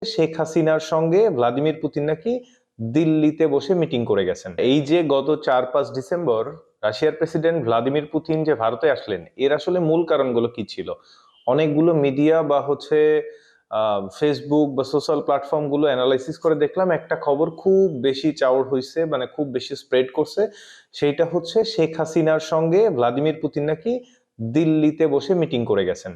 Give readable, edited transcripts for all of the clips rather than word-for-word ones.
শেখ হাসিনার সঙ্গে Vladimir Putin নাকি দিল্লিতে বসে মিটিং করে গেছেন। এই যে গত 4-5 ডিসেম্বর রাশিয়ার প্রেসিডেন্ট ভ্লাদিমির পুতিন যে ভারতে আসলেন, এর আসলে মূল কারণগুলো কি ছিল? অনেকগুলো মিডিয়া বা ফেসবুক বা সোশ্যাল প্ল্যাটফর্ম গুলো অ্যানালাইসিস করে দেখলাম একটা খবর খুব বেশি চাউর হয়েছে, মানে খুব বেশি স্প্রেড করছে। সেইটা হচ্ছে শেখ হাসিনার সঙ্গে ভ্লাদিমির পুতিন নাকি দিল্লিতে বসে মিটিং করে গেছেন।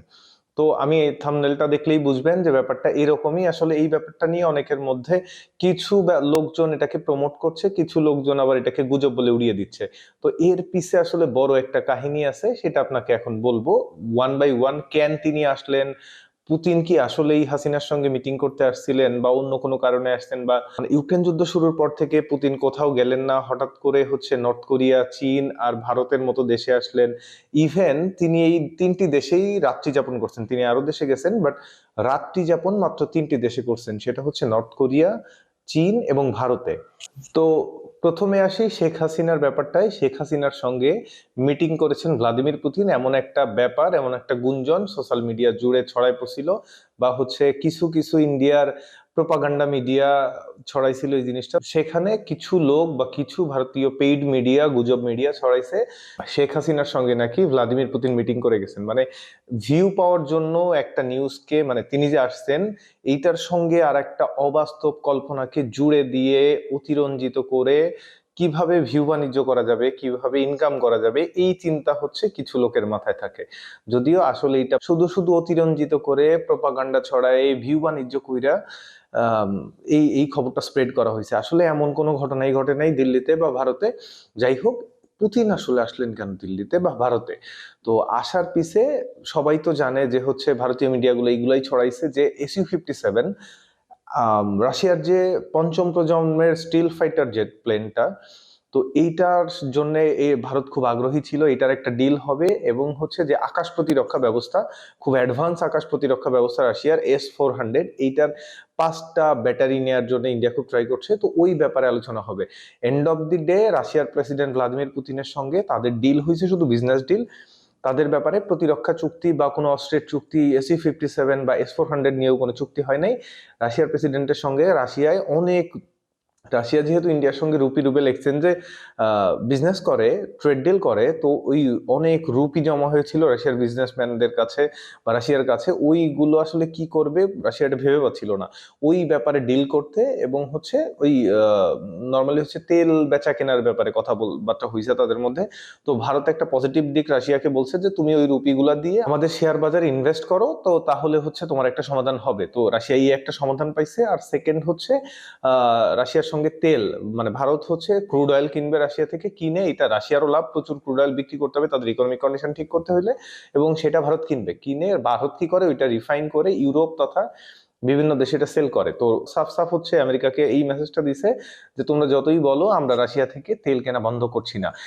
তো আমি এই থাম্বনেলটা দেখলেই বুঝবেন যে ব্যাপারটা এরকমই। আসলে এই ব্যাপারটা নিয়ে অনেকের মধ্যে কিছু লোকজন এটাকে প্রমোট করছে, কিছু লোকজন আবার এটাকে গুজব বলে উড়িয়ে দিচ্ছে। তো এর পিছে আসলে বড় একটা কাহিনী আছে, সেটা আপনাকে এখন বলবো ওয়ান বাই ওয়ান। কেন তিনি আসলেন, পুতিন কি আসলেই হাসিনার সঙ্গে মিটিং করতে আসছিলেন বা অন্য কোনো কারণে আসছেন, বা ইউক্রেন যুদ্ধ শুরুর পর থেকে পুতিন কোথাও গেলেন না, হঠাৎ করে নর্থ কোরিয়া, চীন আর ভারতের মতো দেশে আসলেন। ইভেন তিনি এই 3টি দেশেই রাত্রি যাপন করছেন। তিনি আরো দেশে গেছেন, বাট রাত্রি যাপন মাত্র 3টি দেশে করছেন, সেটা হচ্ছে নর্থ কোরিয়া, চীন এবং ভারতে। তো প্রথমে আসি শেখ হাসিনার ব্যাপারটায়। শেখ হাসিনার সঙ্গে মিটিং করেছেন ভ্লাদিমির পুতিন, এমন একটা ব্যাপার, এমন একটা গুঞ্জন সোশ্যাল মিডিয়া জুড়ে ছড়াই পড়ছিল, বা কিছু কিছু ইন্ডিয়ার প্রোপাগান্ডা মিডিয়া ছড়াইছিল এই জিনিসটা। সেখানে কিছু লোক বা কিছু ভারতীয় পেইড মিডিয়া, গুজব মিডিয়া ছড়াইছে শেখ হাসিনার সঙ্গে নাকি ভ্লাদিমির পুতিন মিটিং করে গেছেন। মানে ভিউ পাওয়ার জন্য একটা নিউজকে, মানে তিনি যে আসছেন এইটার সঙ্গে আর একটা অবাস্তব কল্পনাকে জুড়ে দিয়ে অতিরঞ্জিত করে কিভাবে ভিউ বাণিজ্য করা যাবে, কিভাবে ইনকাম করা যাবে, এই চিন্তা কিছু লোকের মাথায় থাকে। যদিও আসলে এটা শুধু শুধু অতিরঞ্জিত করে প্রপাগান্ডা ছড়ায় ভিউ বাণিজ্য কইরা এই এই খবরটা স্প্রেড করা হয়েছে। আসলে এমন কোনো ঘটনাই ঘটে নাই দিল্লিতে বা ভারতে। যাই হোক, পুতিন আসলে আসলেন কেন দিল্লিতে বা ভারতে? তো আসার পিছে সবাই তো জানে যে ভারতীয় মিডিয়াগুলো এইগুলাই ছড়াইছে যে SU-57 রাশিয়ার যে পঞ্চম প্রজন্মের স্টিল ফাইটার জেট প্লেনটা, তো এইটার জন্য ভারত খুব আগ্রহী ছিল। এটার একটা ডিল হবে, এবং যে আকাশ প্রতিরক্ষা ব্যবস্থা, খুব অ্যাডভান্স আকাশ প্রতিরক্ষা ব্যবস্থা রাশিয়ার S-400, এইটার 5টা ব্যাটারি নেওয়ার জন্য ইন্ডিয়া খুব ট্রাই করছে। তো ওই ব্যাপারে আলোচনা হবে। এন্ড অফ দি ডে রাশিয়ার প্রেসিডেন্ট ভ্লাদিমির পুতিনের সঙ্গে তাদের ডিল হয়েছে শুধু বিজনেস ডিল। তাদের ব্যাপারে প্রতিরক্ষা চুক্তি বা কোনো অস্ত্রের চুক্তি, SU-57 বা S-400 নিয়েও কোনো চুক্তি হয় নাই। রাশিয়ার প্রেসিডেন্টের সঙ্গে রাশিয়া যেহেতু ইন্ডিয়ার সঙ্গে রুপি রুবেল এক্সচেঞ্জে বিজনেস করে, ট্রেড ডিল করে, তো ওই অনেক রুপি জমা হয়েছিল রাশিয়ার বিজনেসম্যানদের কাছে বা রাশিয়ার কাছে। ওইগুলো আসলে কি করবে রাশিয়া এটা ভেবে পাচ্ছিল না ওই ব্যাপারে ডিল করতে। এবং ওই নর্মালি তেল বেচা কেনার ব্যাপারে কথাবার্তা হয়েছে তাদের মধ্যে। তো ভারত একটা পজিটিভ দিক রাশিয়াকে বলছে যে তুমি ওই রুপিগুলা দিয়ে আমাদের শেয়ার বাজারে ইনভেস্ট করো, তো তাহলে তোমার একটা সমাধান হবে। তো রাশিয়া এই একটা সমাধান পাইছে। আর সেকেন্ড রাশিয়ার সঙ্গে তেল, মানে ভারত ক্রুড অয়েল কিনবে রাশিয়া থেকে, কিনে এটা রাশিয়ারও লাভ, প্রচুর ক্রুড অয়েল বিক্রি করতে হবে তাদের ইকোনমিক কন্ডিশন ঠিক করতে হইলে, এবং সেটা ভারত কিনবে। কিনে ভারত কি করে, ওইটা রিফাইন করে ইউরোপ তথা বিভিন্ন দেশে এটা সেল করে। তো সাফ সাফ আমেরিকাকে এই মেসেজটা দিছে যে তোমরা যতই বলো আমরা রাশিয়া থেকে তেল কেনা বন্ধ করছি না।